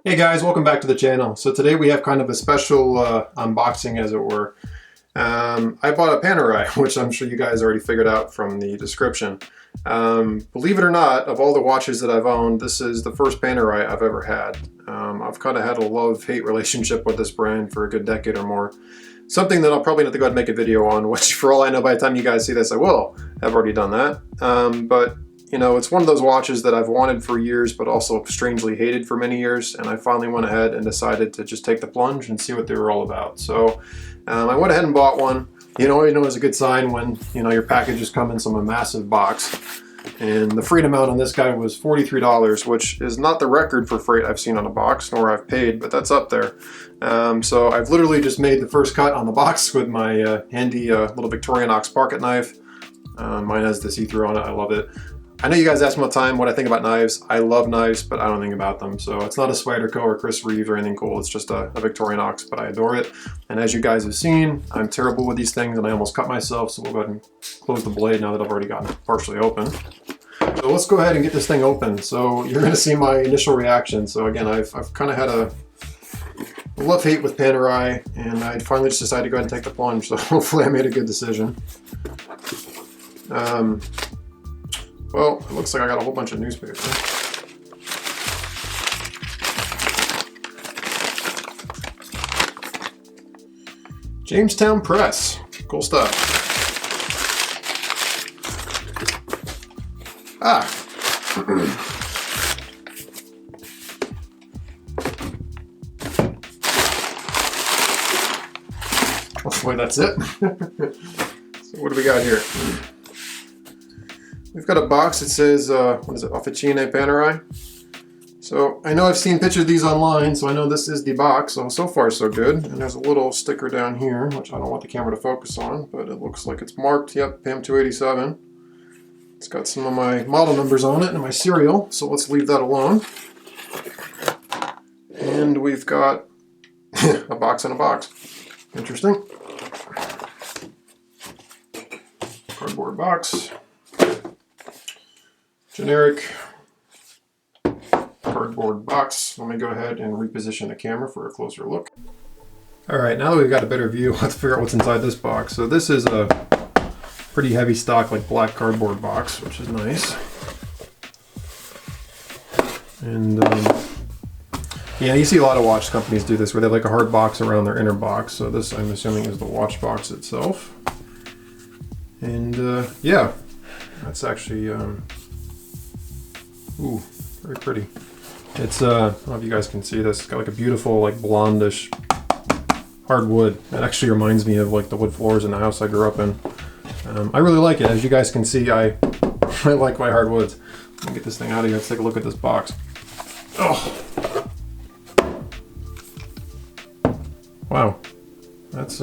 Hey guys, welcome back to the channel. So today we have kind of a special unboxing, as it were. I bought a Panerai, which I'm sure you guys already figured out from the description. Believe it or not, of all the watches that I've owned, this is the first Panerai I've ever had. I've kind of had a love-hate relationship with this brand for a good decade or more. Something that I'll probably have to go ahead and make a video on, which for all I know by the time you guys see this, I will have already done that. But you know, it's one of those watches that I've wanted for years, but also strangely hated for many years. And I finally went ahead and decided to just take the plunge and see what they were all about. So I went ahead and bought one. You know it's a good sign when, your packages come in some massive box. And the freight amount on this guy was $43, which is not the record for freight I've seen on a box, nor I've paid, but that's up there. So I've literally just made the first cut on the box with my handy little Victorinox pocket knife. Mine has the see-through on it. I love it. I know you guys ask me all the time what I think about knives. I love knives, but I don't think about them. So it's not a Spyderco or Chris Reeve or anything cool. It's just a Victorinox, but I adore it. And as you guys have seen, I'm terrible with these things and I almost cut myself. So we'll go ahead and close the blade now that I've already gotten it partially open. So let's go ahead and get this thing open. So you're going to see my initial reaction. So again, I've kind of had a love-hate with Panerai, and I finally just decided to go ahead and take the plunge. So hopefully I made a good decision. Well, it looks like I got a whole bunch of newspaper. Jamestown Press. Cool stuff. Ah. Hopefully that's it. So what do we got here? We've got a box that says, what is it, Officine Panerai. So I know I've seen pictures of these online, so I know this is the box, so far so good. And there's a little sticker down here, which I don't want the camera to focus on, but it looks like it's marked, yep, PAM 287. It's got some of my model numbers on it and my serial, so let's leave that alone. And we've got a box in a box. Interesting. Cardboard box. Generic cardboard box. Let me go ahead and reposition the camera for a closer look. Alright, now that we've got a better view, let's figure out what's inside this box. So this is a pretty heavy stock, like black cardboard box, which is nice. And yeah, you see a lot of watch companies do this, where they have like a hard box around their inner box. So this, I'm assuming, is the watch box itself. And yeah, that's actually ooh, very pretty. It's I don't know if you guys can see this. It's got like a beautiful, like blondish hardwood. It actually reminds me of like the wood floors in the house I grew up in. I really like it. As you guys can see, I like my hardwoods. Let me get this thing out of here. Let's take a look at this box. Oh, wow, that's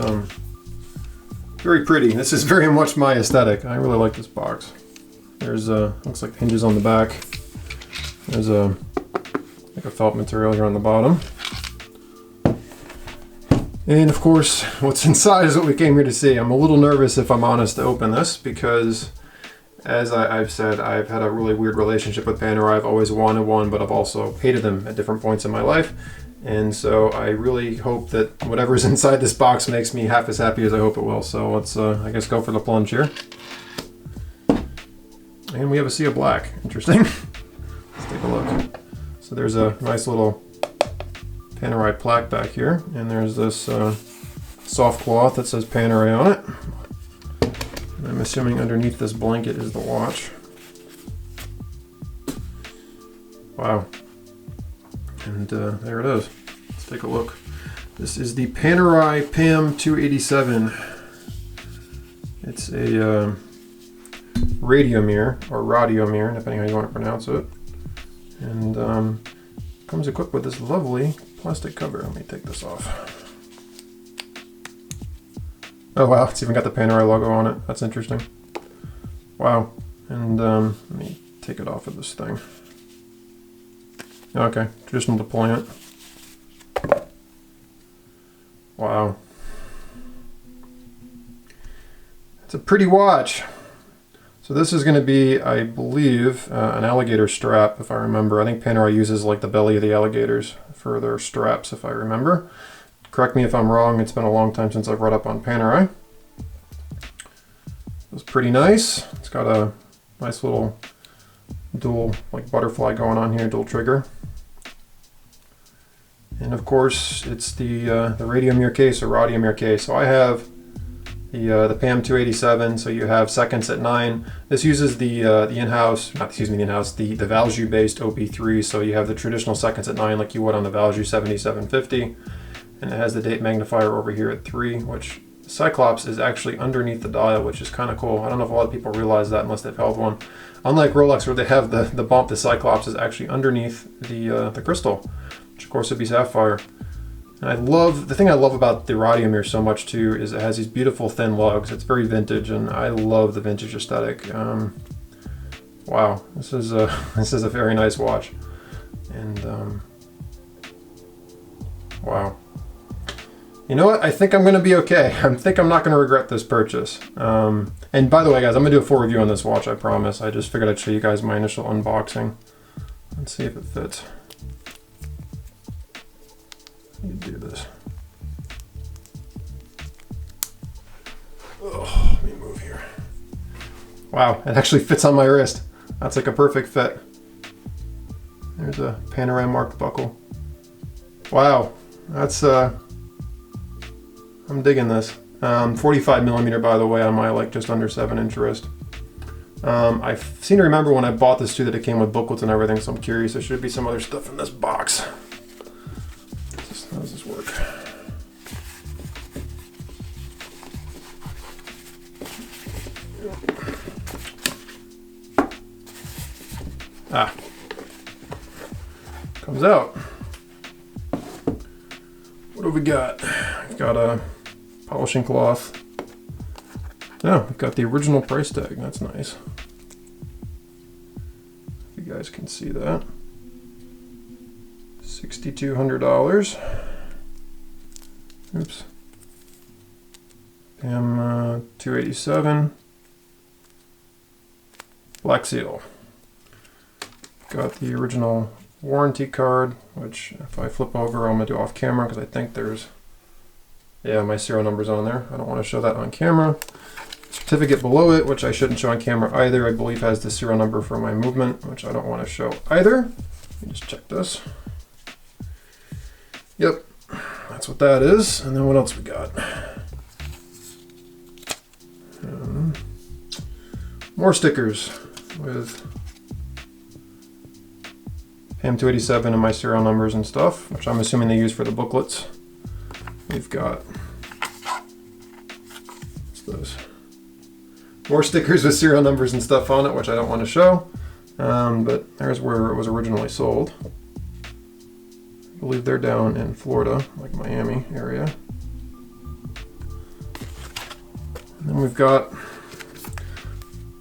very pretty. This is very much my aesthetic. I really like this box. There's looks like hinges on the back. There's like a felt material here on the bottom. And of course, what's inside is what we came here to see. I'm a little nervous, if I'm honest, to open this because, as I've said, I've had a really weird relationship with Panerai. I've always wanted one, but I've also hated them at different points in my life. And so I really hope that whatever's inside this box makes me half as happy as I hope it will. So let's, I guess, go for the plunge here. And we have a sea of black. Interesting. Let's take a look. So there's a nice little Panerai plaque back here, and there's this soft cloth that says Panerai on it. And I'm assuming underneath this blanket is the watch. Wow. And there it is. Let's take a look. This is the Panerai PAM 287. It's a Radiomir, or Radiomir, depending how you want to pronounce it. And comes equipped with this lovely plastic cover. Let me take this off. Oh wow, it's even got the Panerai logo on it. That's interesting. Wow. And let me take it off of this thing. Okay, traditional deployment. Wow. It's a pretty watch. So So this is going to be, I believe, an alligator strap, if I remember. I think Panerai uses like the belly of the alligators for their straps, if I remember. Correct me if I'm wrong, it's been a long time since I've read up on Panerai. It's pretty nice. It's got a nice little dual like butterfly going on here, dual trigger. And of course, it's the Radiomir case or Radiomir case. So I have the PAM 287, so you have seconds at 9. This uses the in-house, not excuse me, the in-house, the Valjoux-based OP3. So you have the traditional seconds at 9 like you would on the Valjoux 7750, and it has the date magnifier over here at 3, which Cyclops is actually underneath the dial, which is kind of cool. I don't know if a lot of people realize that unless they've held one. Unlike Rolex, where they have the bump, the Cyclops is actually underneath the crystal, which of course would be sapphire. And the thing I love about the Radiomir so much too is it has these beautiful thin lugs. It's very vintage, and I love the vintage aesthetic. Wow, this is a very nice watch, and wow. You know what? I think I'm going to be okay. I think I'm not going to regret this purchase. And by the way, guys, I'm going to do a full review on this watch, I promise. I just figured I'd show you guys my initial unboxing. Let's see if it fits. You do this. Oh, let me move here. Wow, it actually fits on my wrist. That's like a perfect fit. There's a Panerai marked buckle. Wow, that's I'm digging this. 45 millimeter, by the way, on my like just under 7-inch wrist. I seem to remember when I bought this too that it came with booklets and everything, so I'm curious. There should be some other stuff in this box. How does this work? Ah, comes out. What have we got? We've got a polishing cloth. Yeah, we've got the original price tag. That's nice. If you guys can see that. $6,200. Oops. PAM 287. Black seal. Got the original warranty card, which if I flip over, I'm going to do off camera because I think there's, yeah, my serial number's on there. I don't want to show that on camera. Certificate below it, which I shouldn't show on camera either, I believe has the serial number for my movement, which I don't want to show either. Let me just check this. Yep, that's what that is. And then what else we got? More stickers with PAM 287 and my serial numbers and stuff, which I'm assuming they use for the booklets. We've got, what's this? More stickers with serial numbers and stuff on it, which I don't want to show. But there's where it was originally sold. I believe they're down in Florida, like Miami area. And then we've got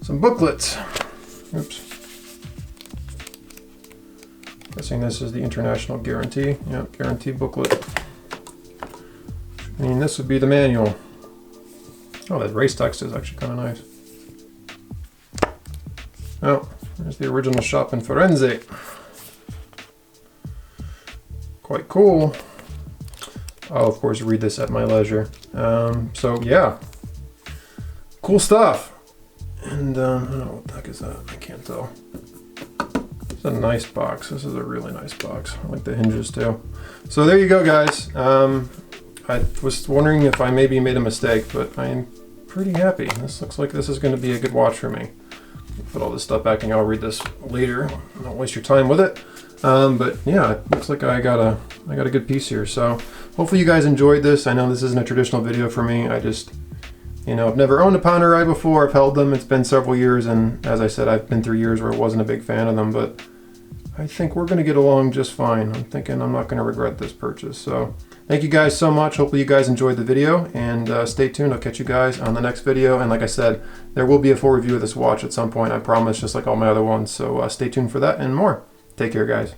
some booklets. Oops. Guessing this is the international guarantee. Yep, guarantee booklet. I mean, this would be the manual. Oh, that race text is actually kind of nice. Oh, there's the original shop in Firenze. Quite cool. I'll of course read this at my leisure. So yeah, cool stuff. And I don't know what the heck is that? I can't tell. It's a nice box. This is a really nice box. I like the hinges too. So there you go, guys. I was wondering if I maybe made a mistake, but I'm pretty happy. This looks like this is going to be a good watch for me. Put all this stuff back and I'll read this later. Don't waste your time with it. But yeah, it looks like I got a good piece here. So hopefully you guys enjoyed this. I know this isn't a traditional video for me. I just, you know, I've never owned a Panerai before. I've held them. It's been several years, and as I said, I've been through years where I wasn't a big fan of them, but I think we're going to get along just fine. I'm thinking I'm not going to regret this purchase. So thank you guys so much. Hopefully you guys enjoyed the video, and stay tuned. I'll catch you guys on the next video. And like I said, there will be a full review of this watch at some point, I promise, just like all my other ones. So stay tuned for that and more. Take care, guys.